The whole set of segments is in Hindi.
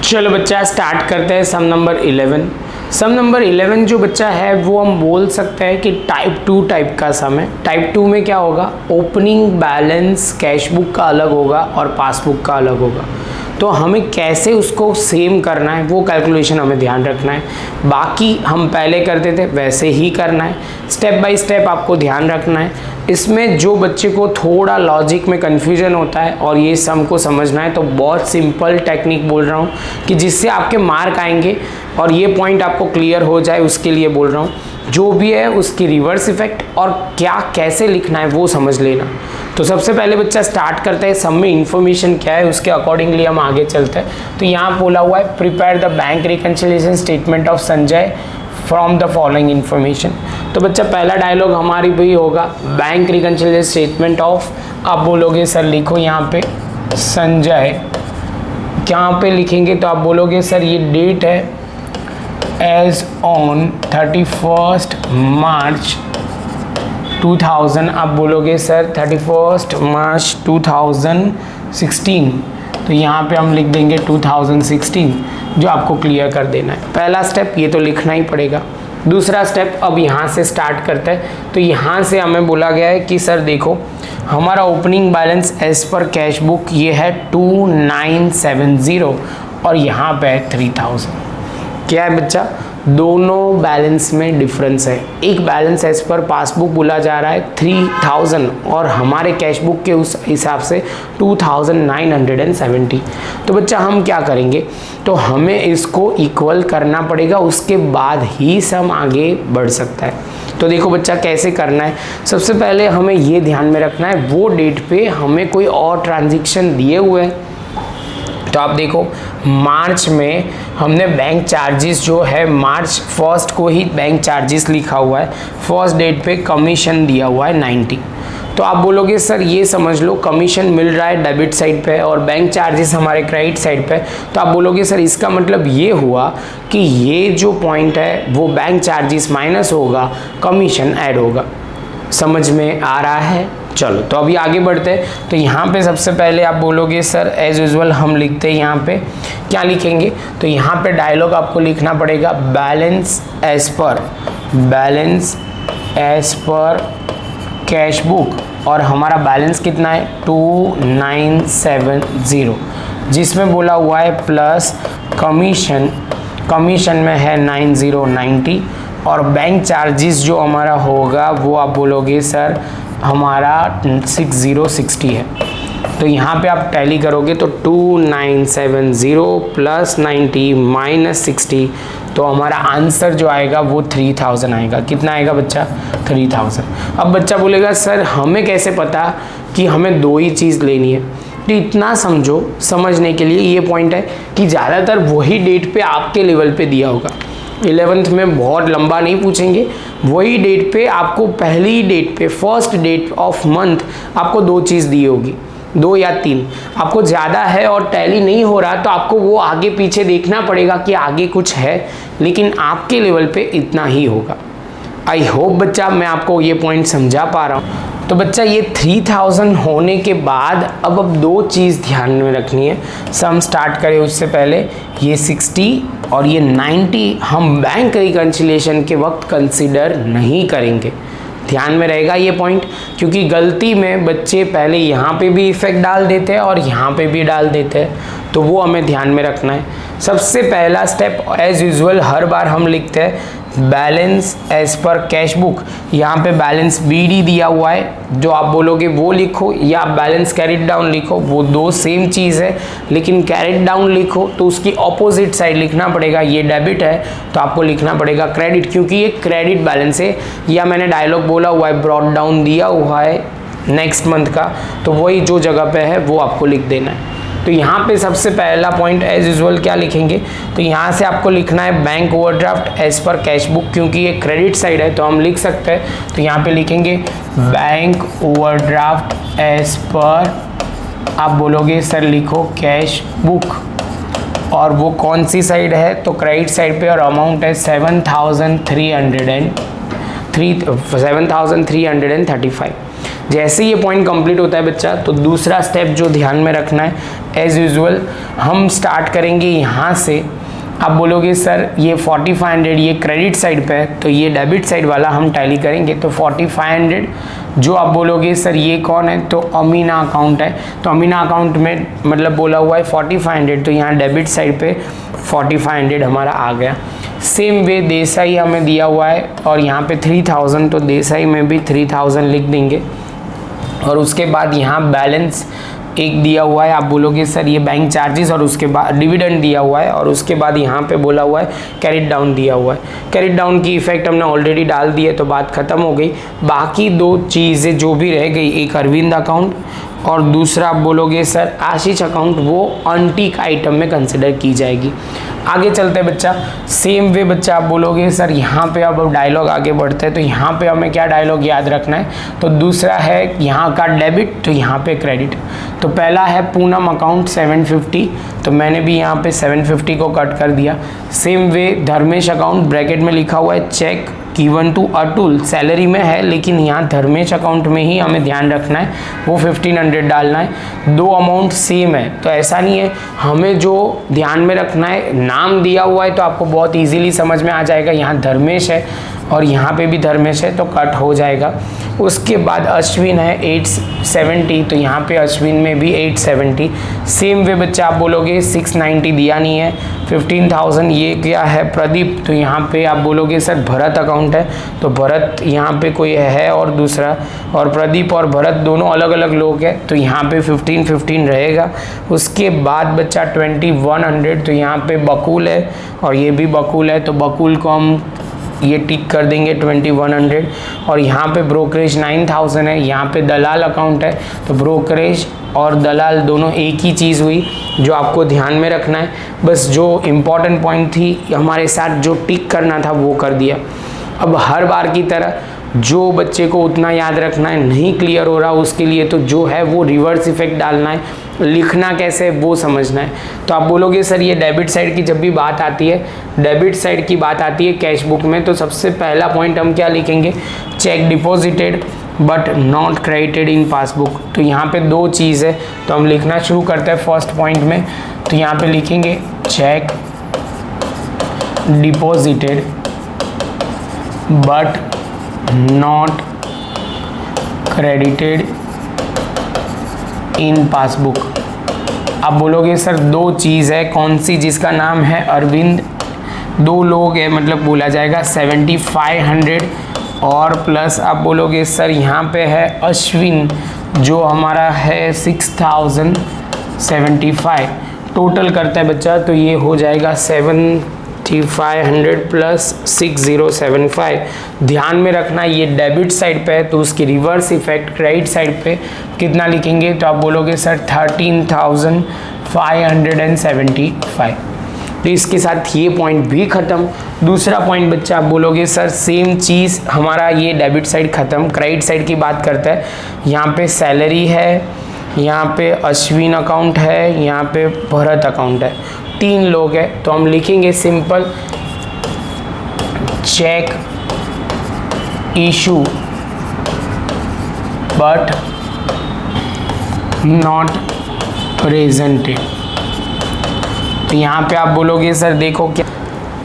चलो बच्चा स्टार्ट करते हैं सम नंबर 11। सम नंबर 11 जो बच्चा है वो हम बोल सकते हैं कि टाइप 2 टाइप का सम है। टाइप 2 में क्या होगा, ओपनिंग बैलेंस कैश बुक का अलग होगा और पासबुक का अलग होगा। तो हमें कैसे उसको सेम करना है वो कैलकुलेशन हमें ध्यान रखना है। बाकी हम पहले करते थे वैसे ही करना है, स्टेप बाय स्टेप आपको ध्यान रखना है। इसमें जो बच्चे को थोड़ा लॉजिक में कन्फ्यूजन होता है और ये सम को समझना है तो बहुत सिंपल टेक्निक बोल रहा हूँ कि जिससे आपके मार्क आएंगे और ये पॉइंट आपको क्लियर हो जाए उसके लिए बोल रहा हूँ। जो भी है उसकी रिवर्स इफेक्ट और क्या कैसे लिखना है वो समझ लेना। तो सबसे पहले बच्चा स्टार्ट करता है सम में इन्फॉर्मेशन क्या है उसके अकॉर्डिंगली हम आगे चलते हैं। तो यहाँ बोला हुआ है prepare the bank reconciliation statement of Sanjay from the following information. तो बच्चा पहला डायलॉग हमारी भी होगा बैंक रिकन्सिलिएशन स्टेटमेंट ऑफ, आप बोलोगे सर लिखो यहाँ पे संजय, यहाँ पे लिखेंगे तो आप बोलोगे सर ये डेट है एज ऑन 31 मार्च 2000, आप बोलोगे सर 31 मार्च 2016, तो यहाँ पे हम लिख देंगे 2016 जो आपको क्लियर कर देना है। पहला स्टेप ये तो लिखना ही पड़ेगा। दूसरा स्टेप अब यहाँ से स्टार्ट करते हैं। तो यहाँ से हमें बोला गया है कि सर देखो हमारा opening balance as per cash book ये है 2970 और यहाँ पे है 3000। क्या है बच्चा, दोनों बैलेंस में डिफरेंस है। एक बैलेंस एज पर पासबुक बोला जा रहा है 3000 और हमारे कैश बुक के उस हिसाब से 2970। तो बच्चा हम क्या करेंगे, तो हमें इसको इक्वल करना पड़ेगा, उसके बाद ही सम आगे बढ़ सकता है। तो देखो बच्चा कैसे करना है। सबसे पहले हमें ये ध्यान में रखना है वो डेट पे हमें कोई और ट्रांजेक्शन दिए हुए हैं। तो आप देखो मार्च में हमने बैंक चार्जेस जो है मार्च 1 को ही बैंक चार्जेस लिखा हुआ है, फर्स्ट डेट पे कमीशन दिया हुआ है 90। तो आप बोलोगे सर ये समझ लो कमीशन मिल रहा है डेबिट साइड पे और बैंक चार्जेस हमारे क्रेडिट साइड पे। तो आप बोलोगे सर इसका मतलब ये हुआ कि ये जो पॉइंट है वो बैंक चार्जेस माइनस होगा, कमीशन ऐड होगा। समझ में आ रहा है? चलो तो अभी आगे बढ़ते हैं। तो यहाँ पे सबसे पहले आप बोलोगे सर एज यूजुअल हम लिखते हैं, यहाँ पे क्या लिखेंगे, तो यहाँ पे डायलॉग आपको लिखना पड़ेगा balance as per cash book और हमारा बैलेंस कितना है 2970, जिसमें बोला हुआ है प्लस कमीशन में है 9090 और बैंक चार्जेस जो हमारा होगा वो आप बोलोगे सर हमारा 6060 है। तो यहाँ पे आप टैली करोगे तो 2970 प्लस 90 माइनस 60, तो हमारा आंसर जो आएगा वो 3000 आएगा। कितना आएगा बच्चा, 3000। अब बच्चा बोलेगा सर हमें कैसे पता कि हमें दो ही चीज़ लेनी है। तो इतना समझो, समझने के लिए ये पॉइंट है कि ज़्यादातर वही डेट पे आपके लेवल पे दिया होगा। 11th में बहुत लंबा नहीं पूछेंगे, वही डेट पे आपको पहली डेट पे फर्स्ट डेट ऑफ मंथ आपको दो चीज़ दी होगी, 2 या 3। आपको ज़्यादा है और टैली नहीं हो रहा तो आपको वो आगे पीछे देखना पड़ेगा कि आगे कुछ है, लेकिन आपके लेवल पे इतना ही होगा। आई होप बच्चा मैं आपको ये पॉइंट समझा पा रहा हूँ। तो बच्चा ये 3000 होने के बाद अब दो चीज़ ध्यान में रखनी है। सम स्टार्ट करें उससे पहले ये 60 और ये 90 हम बैंक रिकन्सिलिएशन के वक्त कंसिडर नहीं करेंगे। ध्यान में रहेगा ये पॉइंट, क्योंकि गलती में बच्चे पहले यहाँ पे भी इफेक्ट डाल देते हैं और यहाँ पे भी डाल देते हैं, तो वो हमें ध्यान में रखना है। सबसे पहला स्टेप एज यूजुअल हर बार हम लिखते हैं balance as per cash book. यहाँ पे बैलेंस BD दिया हुआ है, जो आप बोलोगे वो लिखो या बैलेंस कैरिड डाउन लिखो, वो दो सेम चीज़ है। लेकिन कैरिड डाउन लिखो तो उसकी ऑपोजिट साइड लिखना पड़ेगा। ये डेबिट है तो आपको लिखना पड़ेगा क्रेडिट, क्योंकि ये क्रेडिट बैलेंस है। या मैंने डायलॉग बोला हुआ है ब्रॉट डाउन दिया हुआ है नेक्स्ट मंथ का, तो वही जो जगह पे है वो आपको लिख देना है। तो यहाँ पे सबसे पहला पॉइंट एज यूजुअल क्या लिखेंगे, तो यहाँ से आपको लिखना है bank overdraft as per cash book, क्योंकि ये क्रेडिट साइड है तो हम लिख सकते हैं। तो यहाँ पे लिखेंगे बैंक ओवरड्राफ्ट एज पर, आप बोलोगे सर लिखो कैश बुक, और वो कौन सी साइड है, तो क्रेडिट साइड पे, और अमाउंट है 7335। जैसे ये पॉइंट कंप्लीट होता है बच्चा, तो दूसरा स्टेप जो ध्यान में रखना है, एज यूजुअल हम स्टार्ट करेंगे यहाँ से। आप बोलोगे सर ये 4500 ये क्रेडिट साइड पे है, तो ये डेबिट साइड वाला हम टैली करेंगे। तो 4500 जो आप बोलोगे सर ये कौन है, तो अमीना अकाउंट है। तो अमीना अकाउंट में मतलब बोला हुआ है 4500, तो यहाँ डेबिट साइड पे 4500 हमारा आ गया। सेम वे देसाई हमें दिया हुआ है और यहाँ पे 3000, तो देसाई में भी 3000 लिख देंगे। और उसके बाद यहाँ बैलेंस एक दिया हुआ है, आप बोलोगे सर ये बैंक चार्जेस, और उसके बाद डिविडेंड दिया हुआ है, और उसके बाद यहाँ पे बोला हुआ है कैरिड डाउन दिया हुआ है। कैरिड डाउन की इफेक्ट हमने ऑलरेडी डाल दी है, तो बात खत्म हो गई। बाकी दो चीज़ें जो भी रह गई, एक अरविंद अकाउंट और दूसरा आप बोलोगे सर आशीष अकाउंट, वो अनटिक आइटम में कंसिडर की जाएगी। आगे चलते हैं बच्चा, सेम वे बच्चा आप बोलोगे सर यहाँ पे अब डायलॉग आगे बढ़ते हैं, तो यहाँ पे हमें क्या डायलॉग याद रखना है, तो दूसरा है यहाँ का डेबिट, तो यहाँ पे क्रेडिट। तो पहला है पूनम अकाउंट 750, तो मैंने भी यहाँ पे 750 को कट कर दिया। Same way Dharmesh account bracket में लिखा हुआ है check given to Atul, salary में है लेकिन यहाँ धर्मेश अकाउंट में ही हमें ध्यान रखना है, वो 1500 डालना है। दो अमाउंट सेम है, तो ऐसा नहीं है, हमें जो ध्यान में रखना है, नाम दिया हुआ है तो आपको बहुत इजीली समझ में आ जाएगा, यहाँ धर्मेश है और यहाँ पे भी धर्मेश है, तो कट हो जाएगा। उसके बाद अश्विन है 870, तो यहाँ पे अश्विन में भी 870। सेम वे बच्चा आप बोलोगे 690 दिया नहीं है, 15,000 ये क्या है प्रदीप, तो यहाँ पे आप बोलोगे सर भरत अकाउंट है, तो भरत यहाँ पे कोई है और दूसरा, और प्रदीप और भरत दोनों अलग अलग लोग हैं, तो यहाँ पे 15 रहेगा। उसके बाद बच्चा 2100, तो यहाँ पे बकुल है और ये भी बकुल है, तो बकुल को हम ये टिक कर देंगे 2100। और यहाँ पे ब्रोकरेज 9000 है, यहाँ पे दलाल अकाउंट है, तो ब्रोकरेज और दलाल दोनों एक ही चीज़ हुई, जो आपको ध्यान में रखना है। बस जो इम्पोर्टेंट पॉइंट थी हमारे साथ जो टिक करना था वो कर दिया। अब हर बार की तरह जो बच्चे को उतना याद रखना है, नहीं क्लियर हो रहा उसके लिए तो जो है वो रिवर्स इफेक्ट डालना है, लिखना कैसे वो समझना है। तो आप बोलोगे सर ये डेबिट साइड की जब भी बात आती है, डेबिट साइड की बात आती है कैश बुक में, तो सबसे पहला पॉइंट हम क्या लिखेंगे, check deposited but not credited in passbook. तो यहाँ पे दो चीज़ है, तो हम लिखना शुरू करते हैं फर्स्ट पॉइंट में। तो यहाँ पे लिखेंगे check deposited but not credited in passbook. आप बोलोगे सर दो चीज़ है, कौन सी, जिसका नाम है अरविंद, दो लोग है मतलब बोला जाएगा 7500, और प्लस आप बोलोगे सर यहाँ पे है अश्विन जो हमारा है 6075, टोटल करता है बच्चा, तो ये हो जाएगा 7500 प्लस 6075। ध्यान में रखना ये डेबिट साइड पे है, तो उसकी रिवर्स इफेक्ट क्रेडिट साइड पे कितना लिखेंगे, तो आप बोलोगे सर 13,575। तो इसके साथ ये पॉइंट भी ख़त्म। दूसरा पॉइंट बच्चा आप बोलोगे सर सेम चीज़, हमारा ये डेबिट साइड ख़त्म, क्रेडिट साइड की बात करता है। यहाँ पे सैलरी है, यहाँ पे अश्विन अकाउंट है, यहाँ पे भरत अकाउंट है, तीन लोग हैं, तो हम लिखेंगे simple check issue but not presented. तो यहाँ पे आप बोलोगे सर देखो क्या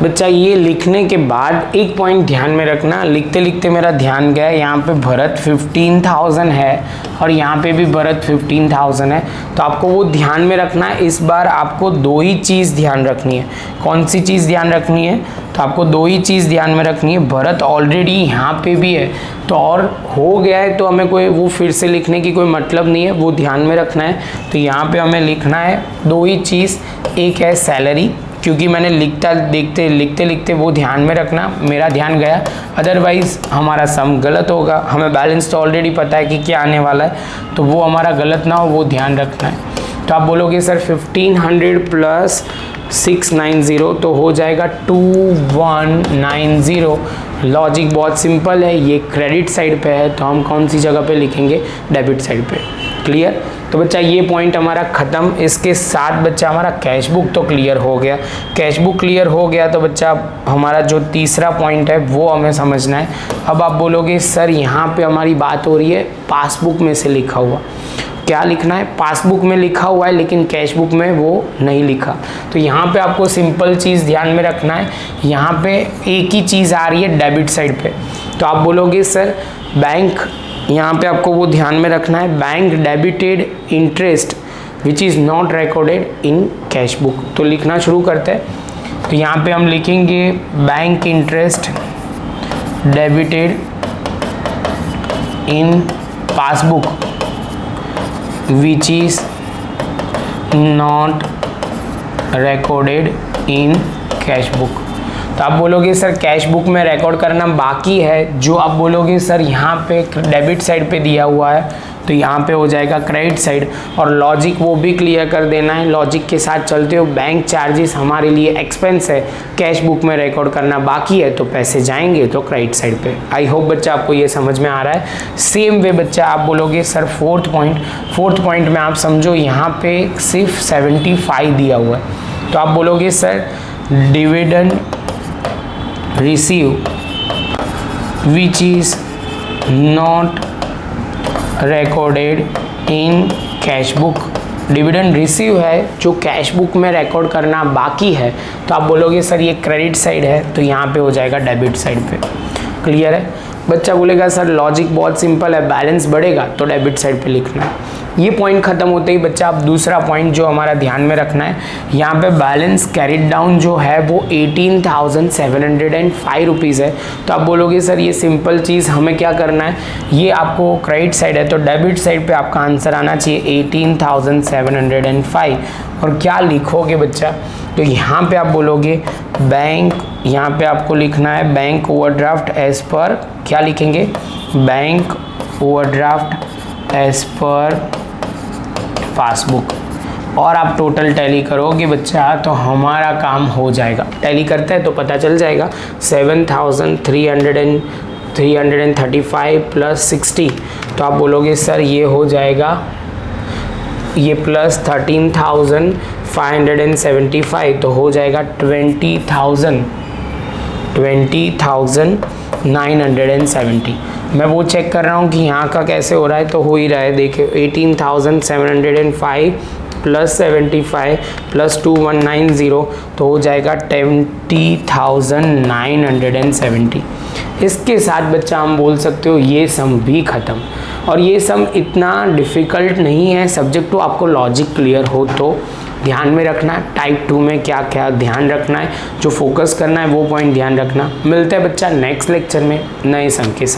बच्चा, ये लिखने के बाद एक पॉइंट ध्यान में रखना, लिखते लिखते मेरा ध्यान गया, यहाँ पे भरत 15,000 है और यहाँ पे भी भरत 15,000 है, तो आपको वो ध्यान में रखना है। इस बार आपको दो ही चीज़ ध्यान रखनी है। कौन सी चीज़ ध्यान रखनी है, तो आपको दो ही चीज़ ध्यान में रखनी है। भरत ऑलरेडी यहाँ पे भी है, तो और हो गया है, तो हमें कोई वो फिर से लिखने की कोई मतलब नहीं है, वो ध्यान में रखना है। तो यहाँ पे हमें लिखना है दो ही चीज़, एक है सैलरी, क्योंकि मैंने लिखते लिखते वो ध्यान में रखना, मेरा ध्यान गया, अदरवाइज़ हमारा सम गलत होगा। हमें बैलेंस तो ऑलरेडी पता है कि क्या आने वाला है, तो वो हमारा गलत ना हो, वो ध्यान रखना है। तो आप बोलोगे सर 1500 प्लस 690, तो हो जाएगा 2190। लॉजिक बहुत सिंपल है, ये क्रेडिट साइड पे है, तो हम कौन सी जगह पे लिखेंगे, डेबिट साइड पे। क्लियर। तो बच्चा ये पॉइंट हमारा ख़त्म। इसके साथ बच्चा हमारा कैश बुक तो क्लियर हो गया। कैश बुक क्लियर हो गया तो बच्चा हमारा जो तीसरा पॉइंट है वो हमें समझना है। अब आप बोलोगे सर यहाँ पे हमारी बात हो रही है पासबुक में से लिखा हुआ, क्या लिखना है, पासबुक में लिखा हुआ है लेकिन कैश बुक में वो नहीं लिखा। तो यहाँ पे आपको सिंपल चीज़ ध्यान में रखना है, यहाँ पे एक ही चीज़ आ रही है डेबिट साइड पे। तो आप बोलोगे सर बैंक, यहाँ पे आपको वो ध्यान में रखना है, bank debited interest which is not recorded in cash book. तो लिखना शुरू करते हैं। तो यहाँ पे हम लिखेंगे bank interest debited in passbook which is not recorded in cash book। तो आप बोलोगे सर कैश बुक में रिकॉर्ड करना बाकी है, जो आप बोलोगे सर यहाँ पे डेबिट साइड पे दिया हुआ है तो यहाँ पे हो जाएगा क्रेडिट साइड। और लॉजिक वो भी क्लियर कर देना है, लॉजिक के साथ चलते हो। बैंक चार्जेस हमारे लिए एक्सपेंस है, कैश बुक में रिकॉर्ड करना बाकी है तो पैसे जाएंगे तो क्रेडिट साइड पे। आई होप बच्चा आपको ये समझ में आ रहा है। सेम वे बच्चा आप बोलोगे सर फोर्थ पॉइंट में आप समझो यहाँ पे सिर्फ 75 दिया हुआ है। तो आप बोलोगे sir dividend receive which is not recorded in cash book. Dividend receive है जो कैश बुक में रिकॉर्ड करना बाकी है, तो आप बोलोगे सर ये क्रेडिट साइड है तो यहाँ पे हो जाएगा डेबिट साइड पे। क्लियर है? बच्चा बोलेगा सर लॉजिक बहुत सिंपल है, बैलेंस बढ़ेगा तो डेबिट साइड पे लिखना है। ये पॉइंट खत्म होते ही बच्चा आप दूसरा पॉइंट जो हमारा ध्यान में रखना है, यहाँ पे बैलेंस कैरिड डाउन जो है वो 18,705 रुपीज़ है। तो आप बोलोगे सर ये सिंपल चीज़ हमें क्या करना है, ये आपको क्रेडिट साइड है तो डेबिट साइड पे आपका आंसर आना चाहिए 18,705। और क्या लिखोगे बच्चा, तो यहाँ पे आप बोलोगे बैंक, यहाँ पे आपको लिखना है बैंक ओवरड्राफ्ट एज पर, क्या लिखेंगे, bank overdraft as per passbook. और आप टोटल टैली करोगे बच्चा तो हमारा काम हो जाएगा। टैली करते हैं तो पता चल जाएगा 7,335 प्लस 60। तो आप बोलोगे सर ये हो जाएगा, ये प्लस 13,575 तो हो जाएगा 20,970। मैं वो चेक कर रहा हूँ कि यहाँ का कैसे हो रहा है, तो हो ही रहा है। देखिए 18,705 प्लस 75 प्लस 2190 तो हो जाएगा 20,970। इसके साथ बच्चा हम बोल सकते हो ये सम भी ख़त्म। और ये सम इतना डिफ़िकल्ट नहीं है, सब्जेक्ट टू आपको लॉजिक क्लियर हो तो ध्यान में रखना। टाइप 2 में क्या क्या ध्यान रखना है, जो फोकस करना है वो पॉइंट ध्यान रखना। मिलते हैं बच्चा नेक्स्ट लेक्चर में नए सम के साथ।